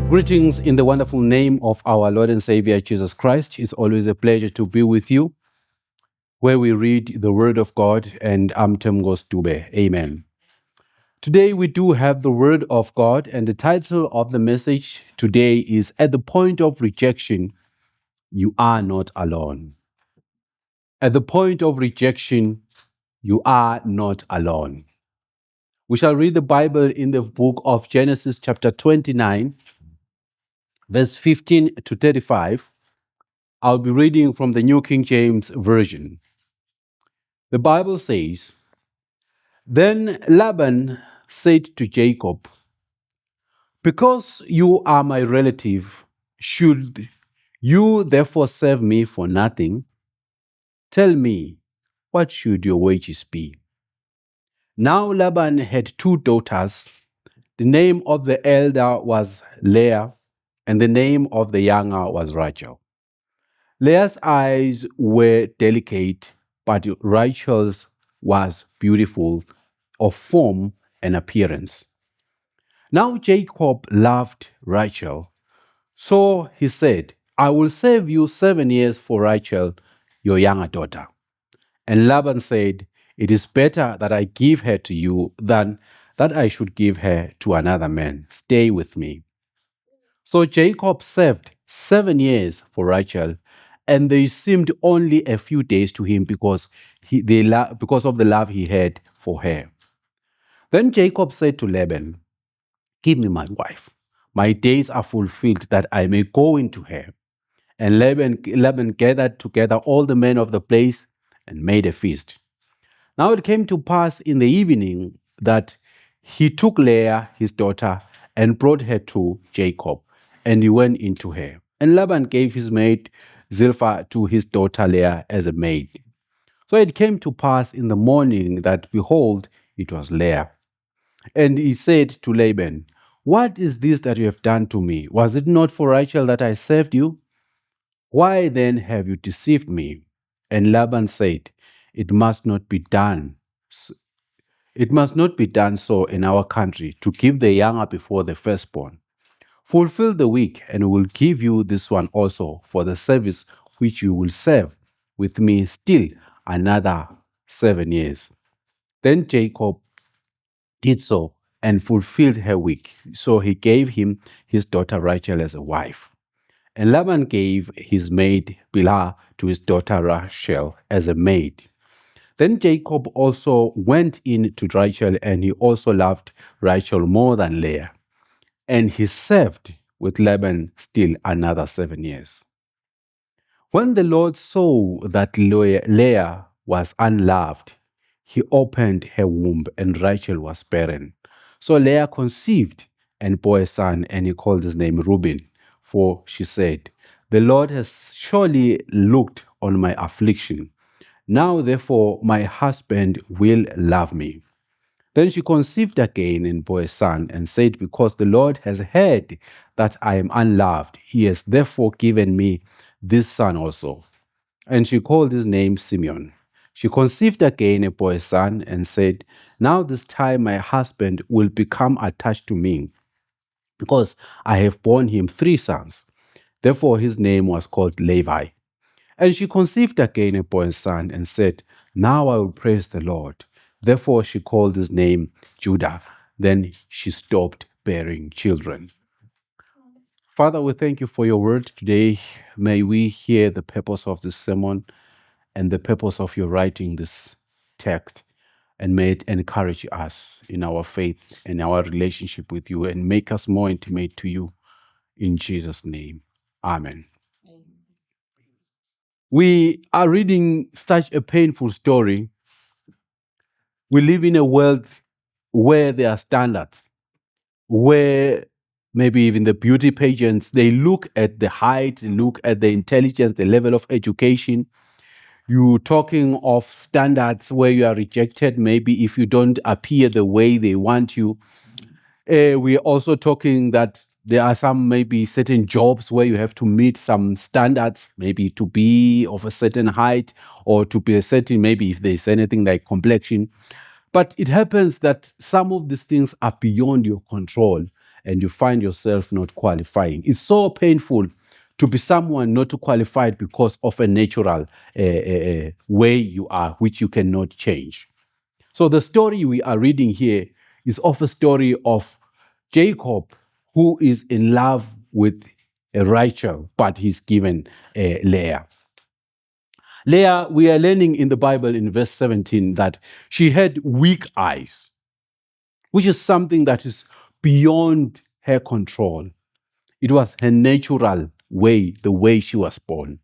Greetings in the wonderful name of our Lord and Savior Jesus Christ. It's always a pleasure to be with you where we read the Word of God, and I'm Temgos Dube. Amen. Today we do have the Word of God, and the title of the message today is At the Point of Rejection, You Are Not Alone. At the point of rejection, you are not alone. We shall read the Bible in the book of Genesis, chapter 29, verse 15 to 35. I'll be reading from the New King James Version. The Bible says, Then Laban said to Jacob, Because you are my relative, should you therefore serve me for nothing? Tell me, what should your wages be? Now Laban had two daughters. The name of the elder was Leah, and the name of the younger was Rachel. Leah's eyes were delicate, but Rachel's was beautiful of form and appearance. Now Jacob loved Rachel, so he said, I will serve you 7 years for Rachel, your younger daughter. And Laban said, It is better that I give her to you than that I should give her to another man. Stay with me. So Jacob served 7 years for Rachel, and they seemed only a few days to him because because of the love he had for her. Then Jacob said to Laban, Give me my wife. My days are fulfilled that I may go into her. And Laban gathered together all the men of the place and made a feast. Now it came to pass in the evening that he took Leah, his daughter, and brought her to Jacob, and he went into her. And Laban gave his maid Zilpah to his daughter Leah as a maid. So it came to pass in the morning that, behold, it was Leah. And he said to Laban, What is this that you have done to me? Was it not for Rachel that I served you? Why then have you deceived me? And Laban said, It must not be done. It must not be done so in our country to give the younger before the firstborn. Fulfill the week, and we will give you this one also for the service which you will serve with me still another 7 years. Then Jacob did so and fulfilled her week. So he gave him his daughter Rachel as a wife. And Laban gave his maid Bilhah to his daughter Rachel as a maid. Then Jacob also went in to Rachel, and he also loved Rachel more than Leah. And he served with Laban still another 7 years. When the Lord saw that Leah was unloved, he opened her womb, and Rachel was barren. So Leah conceived and bore a son, and he called his name Reuben, for she said, The Lord has surely looked on my affliction. Now, therefore, my husband will love me. Then she conceived again and bore a son, and said, Because the Lord has heard that I am unloved, he has therefore given me this son also. And she called his name Simeon. She conceived again and bore a son, and said, Now this time my husband will become attached to me, because I have borne him 3 sons. Therefore his name was called Levi. And she conceived again and bore a son, and said, Now I will praise the Lord. Therefore she called his name Judah. Then she stopped bearing children. Father, we thank you for your word today. May we hear the purpose of this sermon and the purpose of your writing this text, and may it encourage us in our faith and our relationship with you, and make us more intimate to you. In Jesus' name, amen. We are reading such a painful story. We live in a world where there are standards, where maybe even the beauty pageants, they look at the height, they look at the intelligence, the level of education. You talking of standards where you are rejected, maybe if you don't appear the way they want you. We're also talking that there are some maybe certain jobs where you have to meet some standards, maybe to be of a certain height or to be a certain, maybe if there's anything like complexion. But it happens that some of these things are beyond your control. and you find yourself not qualifying. It's so painful to be someone not qualified because of a natural way you are, which you cannot change. So the story we are reading here is of a story of Jacob, who is in love with Rachel, but he's given Leah. Leah, we are learning in the Bible in verse 17 that she had weak eyes, which is something that is beyond her control. It was her natural way, the way she was born.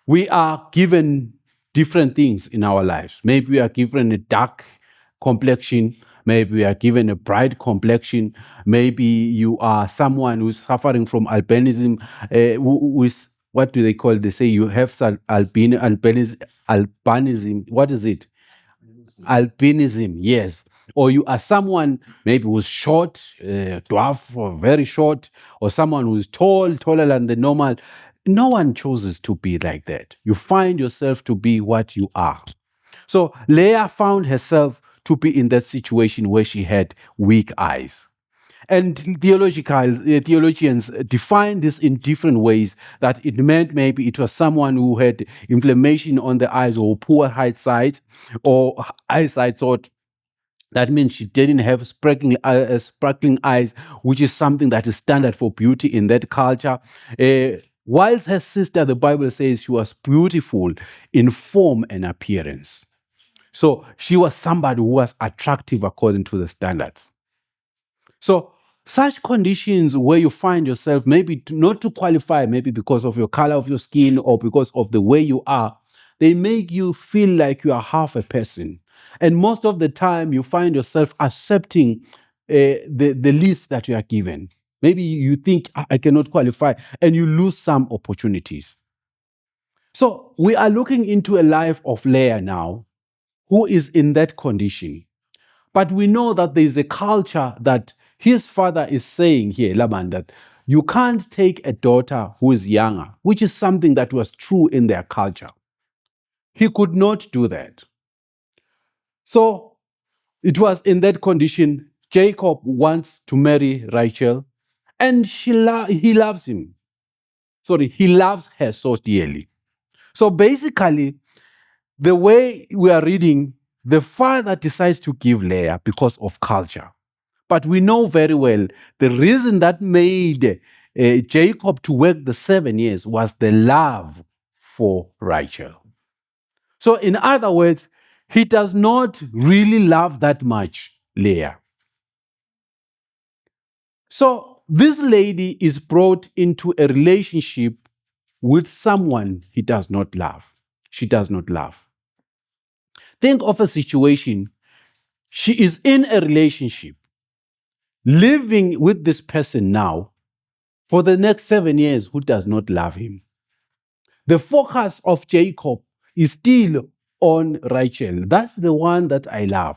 We are given different things in our lives. Maybe we are given a dark complexion. Maybe we are given a bright complexion. Maybe you are someone who's suffering from albinism, with what do they call it? They say you have some albinism. What is it? Albinism, yes. Or you are someone maybe who's short, dwarf, or very short, or someone who's tall, taller than the normal. No one chooses to be like that. You find yourself to be what you are. So Leah found herself to be in that situation where she had weak eyes. And theologians define this in different ways, that it meant maybe it was someone who had inflammation on the eyes or poor eyesight or eyesight thought. That means she didn't have sparkling eyes, which is something that is standard for beauty in that culture. Whilst her sister, the Bible says, she was beautiful in form and appearance. So she was somebody who was attractive according to the standards. So such conditions where you find yourself maybe not to qualify, maybe because of your color of your skin or because of the way you are, they make you feel like you are half a person. And most of the time, you find yourself accepting the list that you are given. Maybe you think, I cannot qualify, and you lose some opportunities. So we are looking into a life of Leah now, who is in that condition. But we know that there is a culture that his father is saying here, Laban, that you can't take a daughter who is younger, which is something that was true in their culture. He could not do that. So it was in that condition, Jacob wants to marry Rachel, and he loves him. Sorry, he loves her so dearly. So basically, the way we are reading, the father decides to give Leah because of culture. But we know very well the reason that made Jacob to work the 7 years was the love for Rachel. So, in other words, he does not really love that much Leah. So, this lady is brought into a relationship with someone he does not love. She does not love. Think of a situation. She is in a relationship, living with this person now for the next 7 years who does not love him. The focus of Jacob is still on Rachel. That's the one that I love,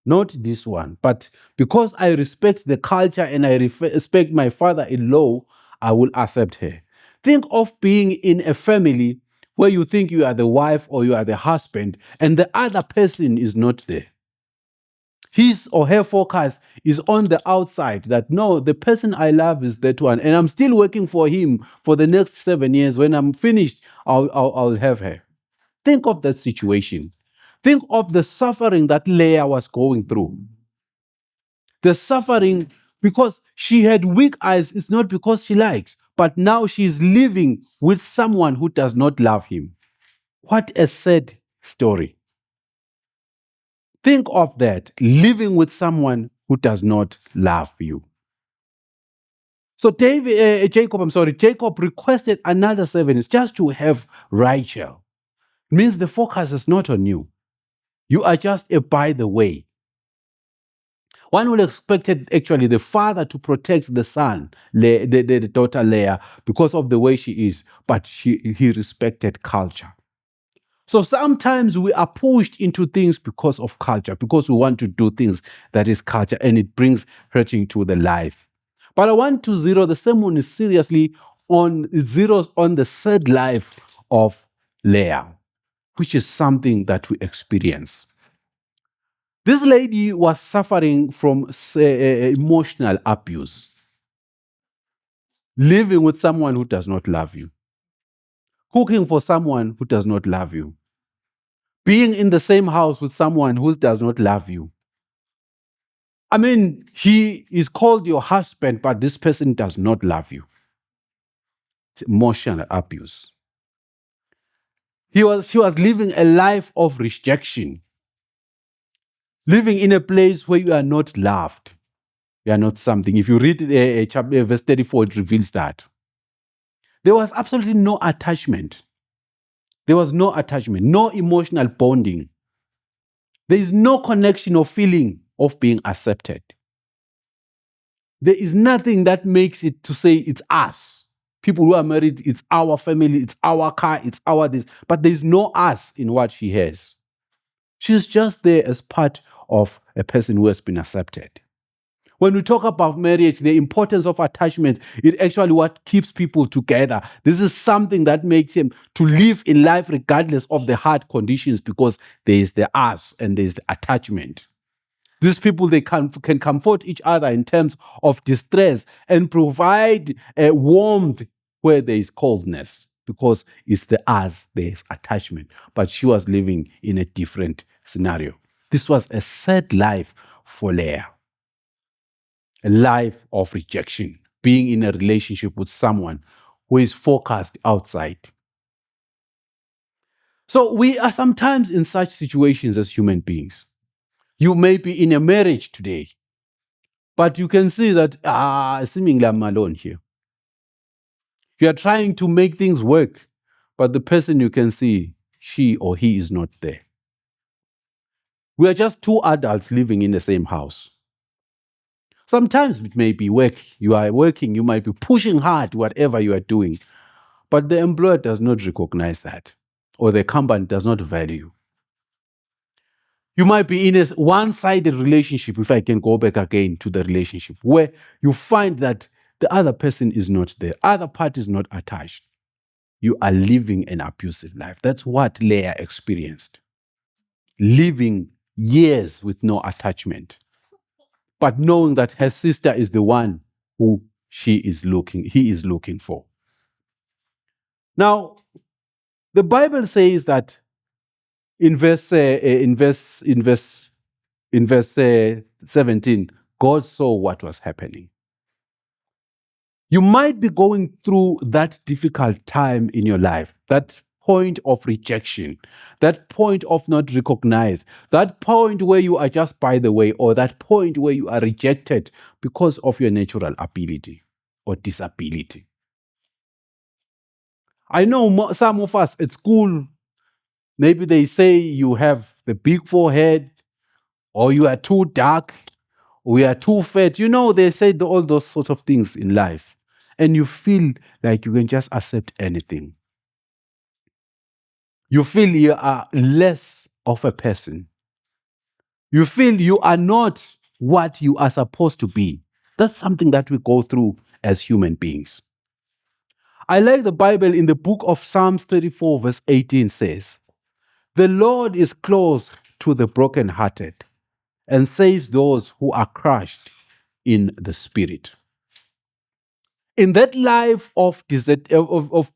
not this one. But because I respect the culture and I respect my father-in-law, I will accept her. Think of being in a family where you think you are the wife or you are the husband and the other person is not there. His or her focus is on the outside, that no, the person I love is that one, and I'm still working for him for the next 7 years. When I'm finished, I'll have her. Think of that situation. Think of the suffering that Leah was going through. The suffering because she had weak eyes is not because she likes, but now she's living with someone who does not love him. What a sad story. Think of that, living with someone who does not love you. So Jacob requested another 7 years just to have Rachel. It means the focus is not on you. You are just a by the way. One would expect actually the father to protect the son, the daughter Leah, because of the way she is, but he respected culture. So sometimes we are pushed into things because of culture, because we want to do things that is culture, and it brings hurting to the life. But I want to zero the sermon is seriously on zeros on the sad life of Leah, which is something that we experience. This lady was suffering from emotional abuse, living with someone who does not love you, cooking for someone who does not love you, being in the same house with someone who does not love you. I mean, he is called your husband, but this person does not love you. It's emotional abuse. She was living a life of rejection, living in a place where you are not loved. You are not something. If you read chapter, verse 34, it reveals that. There was absolutely no attachment. There was no attachment, no emotional bonding. There is no connection or feeling of being accepted. There is nothing that makes it to say it's us. People who are married, it's our family, it's our car, it's our this. But there's no us in what she has. She's just there as part of a person who has been accepted. When we talk about marriage, the importance of attachment, it actually what keeps people together. This is something that makes them to live in life regardless of the hard conditions, because there is the us and there is the attachment. These people, they can comfort each other in terms of distress and provide a warmth where there is coldness, because it's the us, there is attachment. But she was living in a different scenario. This was a sad life for Leah. A life of rejection, being in a relationship with someone who is focused outside. So we are sometimes in such situations as human beings. You may be in a marriage today, but you can see that, seemingly I'm alone here. You are trying to make things work, but the person you can see, she or he is not there. We are just two adults living in the same house. Sometimes it may be work. You are working, you might be pushing hard, whatever you are doing, but the employer does not recognize that, or the company does not value. You might be in a one-sided relationship, if I can go back again to the relationship, where you find that the other person is not there, other party is not attached. You are living an abusive life. That's what Leah experienced. Living years with no attachment, but knowing that her sister is the one who he is looking for. Now, the Bible says that in verse 17, God saw what was happening. You might be going through that difficult time in your life, that point of rejection, that point of not recognized, that point where you are just by the way, or that point where you are rejected because of your natural ability or disability. I know some of us at school, maybe they say you have the big forehead, or you are too dark, or you are too fat. You know, they say all those sorts of things in life. And you feel like you can just accept anything. You feel you are less of a person. You feel you are not what you are supposed to be. That's something that we go through as human beings. I like the Bible in the book of Psalms 34, verse 18 says, "The Lord is close to the brokenhearted and saves those who are crushed in the spirit." In that life of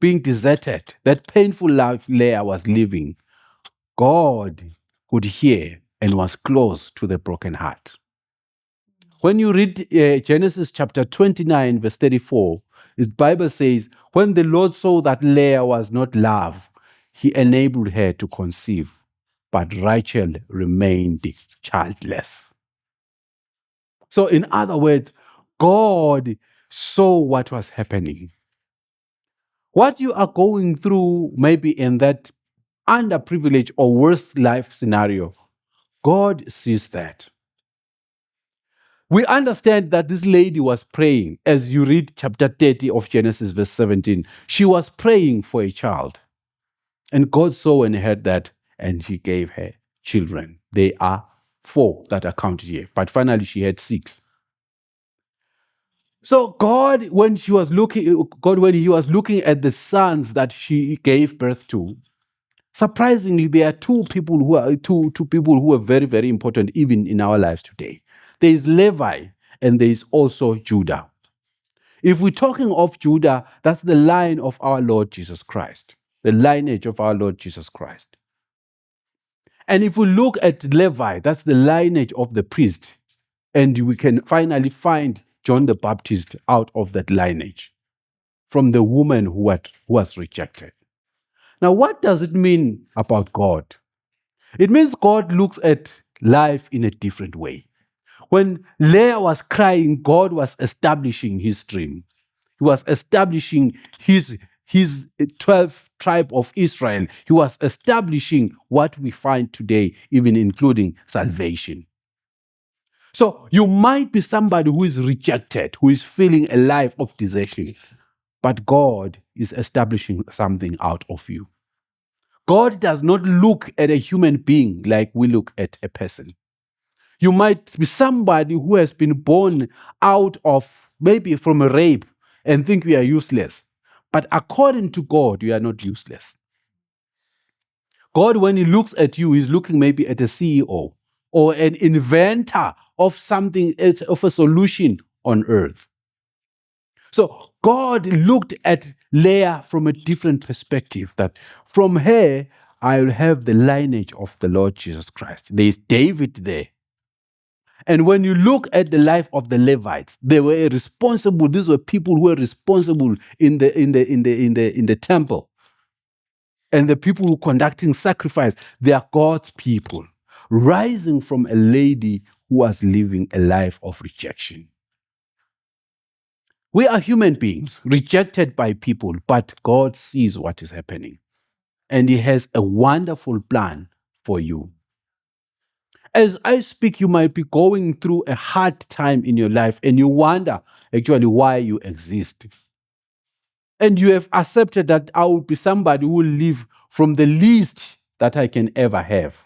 being deserted, that painful life Leah was living, God could hear and was close to the broken heart. When you read Genesis chapter 29, verse 34, the Bible says, when the Lord saw that Leah was not loved, he enabled her to conceive, but Rachel remained childless. So, in other words, God saw what was happening. What you are going through, maybe in that underprivileged or worst life scenario, God sees that. We understand that this lady was praying. As you read chapter 30 of Genesis, verse 17, she was praying for a child. And God saw and heard that, and he gave her children. They are 4 that are counted here, but finally she had 6. So God, when he was looking at the sons that she gave birth to, Surprisingly, there are two people who are very, very important even in our lives today. There is Levi and there is also Judah. If we're talking of Judah, that's the line of our Lord Jesus Christ, the lineage of our Lord Jesus Christ. And if we look at Levi, that's the lineage of the priest. And we can finally find John the Baptist out of that lineage from the woman who was rejected. Now, what does it mean about God? It means God looks at life in a different way. When Leah was crying, God was establishing his dream. He was establishing his 12th tribe of Israel. He was establishing what we find today, even including salvation. So you might be somebody who is rejected, who is feeling a life of desertion, but God is establishing something out of you. God does not look at a human being like we look at a person. You might be somebody who has been born out of maybe from a rape and think we are useless. But according to God, you are not useless. God, when he looks at you, he's looking maybe at a CEO or an inventor of something, of a solution on earth. So God looked at Leah from a different perspective, that from her, I'll have the lineage of the Lord Jesus Christ. There is David there. And when you look at the life of the Levites, they were responsible. These were people who were responsible in the temple. And the people who conducting sacrifice, they are God's people, rising from a lady who was living a life of rejection. We are human beings, rejected by people, but God sees what is happening. And he has a wonderful plan for you. As I speak, you might be going through a hard time in your life and you wonder actually why you exist. And you have accepted that I will be somebody who will live from the least that I can ever have.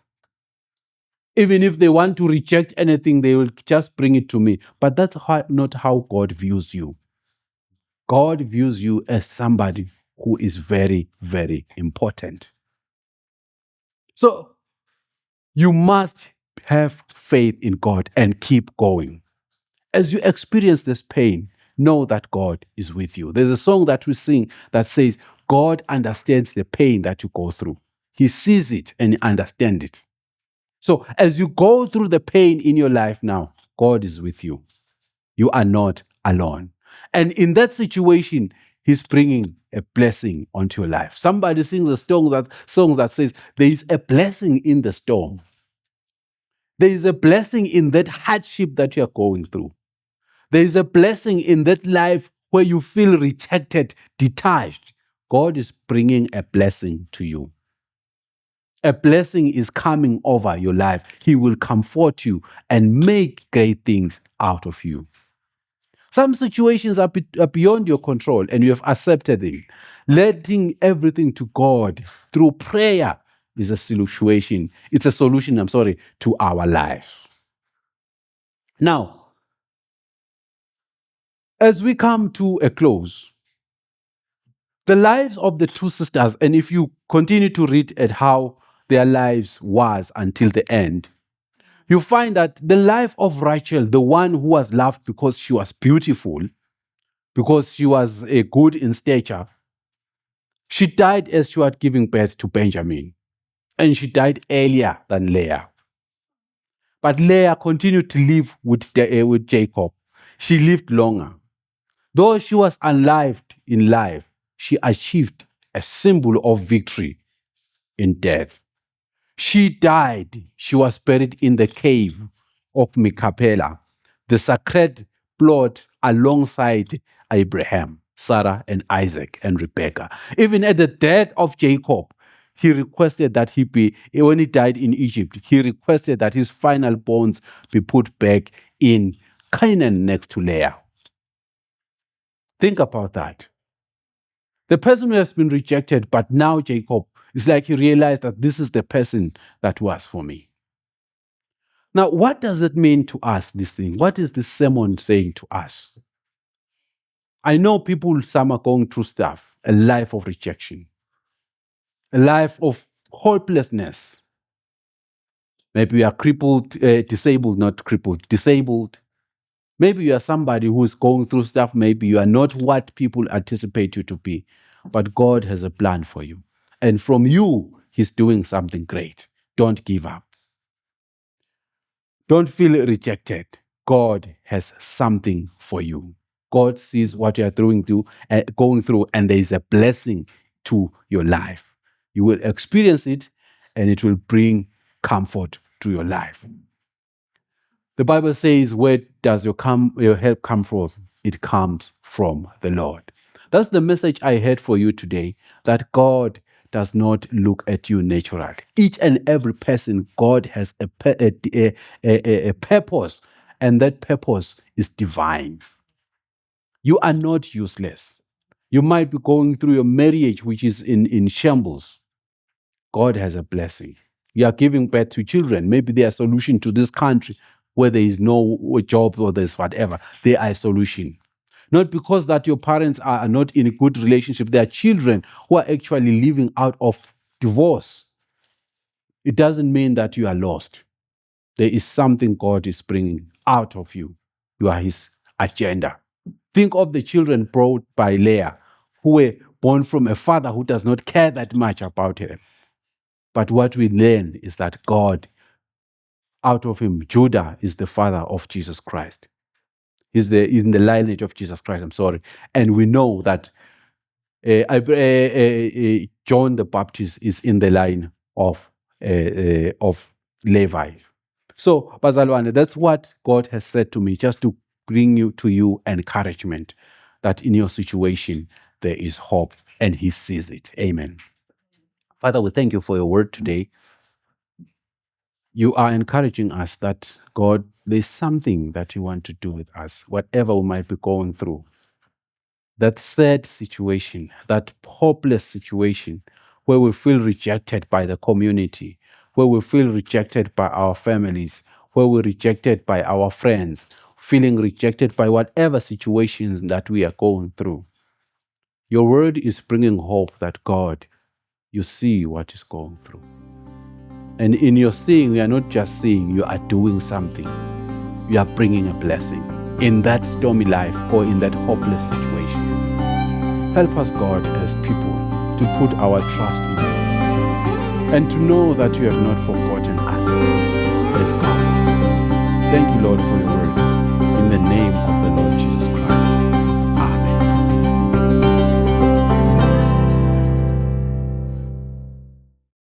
Even if they want to reject anything, they will just bring it to me. But that's not how God views you. God views you as somebody who is very, very important. So you must have faith in God and keep going. As you experience this pain, know that God is with you. There's a song that we sing that says, God understands the pain that you go through. He sees it and understands it. So as you go through the pain in your life now, God is with you. You are not alone. And in that situation, he's bringing a blessing onto your life. Somebody sings a song that says, there is a blessing in the storm. There is a blessing in that hardship that you are going through. There is a blessing in that life where you feel rejected, detached. God is bringing a blessing to you. A blessing is coming over your life. He will comfort you and make great things out of you. Some situations are beyond your control and you have accepted them. Letting everything to God through prayer is a solution. It's a solution, to our life. Now, as we come to a close, the lives of the two sisters, and if you continue to read at how their lives was until the end, you find that the life of Rachel, the one who was loved because she was beautiful, because she was good in stature, she died as she was giving birth to Benjamin. And she died earlier than Leah. But Leah continued to live with Jacob. She lived longer. Though she was unlived in life, she achieved a symbol of victory in death. She died. She was buried in the cave of Machpelah, the sacred plot alongside Abraham, Sarah, and Isaac and Rebekah. Even at the death of Jacob, he requested that when he died in Egypt, he requested that his final bones be put back in Canaan next to Leah. Think about that. The person who has been rejected, but now Jacob, it's like he realized that this is the person that was for me. Now, what does it mean to us, this thing? What is this sermon saying to us? I know people, some are going through stuff, a life of rejection, a life of hopelessness. Maybe you are crippled, disabled, not crippled, disabled. Maybe you are somebody who is going through stuff. Maybe you are not what people anticipate you to be. But God has a plan for you. And from you, He's doing something great. Don't give up. Don't feel rejected. God has something for you. God sees what you are going through, and there is a blessing to your life. You will experience it, and it will bring comfort to your life. The Bible says, where does your help come from? It comes from the Lord. That's the message I had for you today, that God does not look at you naturally. Each and every person, God has a purpose, and that purpose is divine. You are not useless. You might be going through your marriage, which is in shambles. God has a blessing. You are giving birth to children. Maybe they are a solution to this country where there is no job or there's whatever. They are a solution. Not because that your parents are not in a good relationship. There are children who are actually living out of divorce. It doesn't mean that you are lost. There is something God is bringing out of you. You are His agenda. Think of the children brought by Leah, who were born from a father who does not care that much about her. But what we learn is that God, out of him, Judah is the father of Jesus Christ. He's in the lineage of Jesus Christ, I'm sorry. And we know that John the Baptist is in the line of Levi. So, Bazalwane, that's what God has said to me, just to bring to you encouragement that in your situation there is hope, and He sees it. Amen. Father, we thank you for your word today. You are encouraging us that, God, there's something that you want to do with us, whatever we might be going through. That sad situation, that hopeless situation, where we feel rejected by the community, where we feel rejected by our families, where we're rejected by our friends, feeling rejected by whatever situations that we are going through. Your word is bringing hope that, God, you see what is going through. And in your seeing, you are not just seeing, you are doing something. You are bringing a blessing in that stormy life or in that hopeless situation. Help us, God, as people, to put our trust in you and to know that you have not forgotten us as God. Thank you, Lord, for your word. In the name of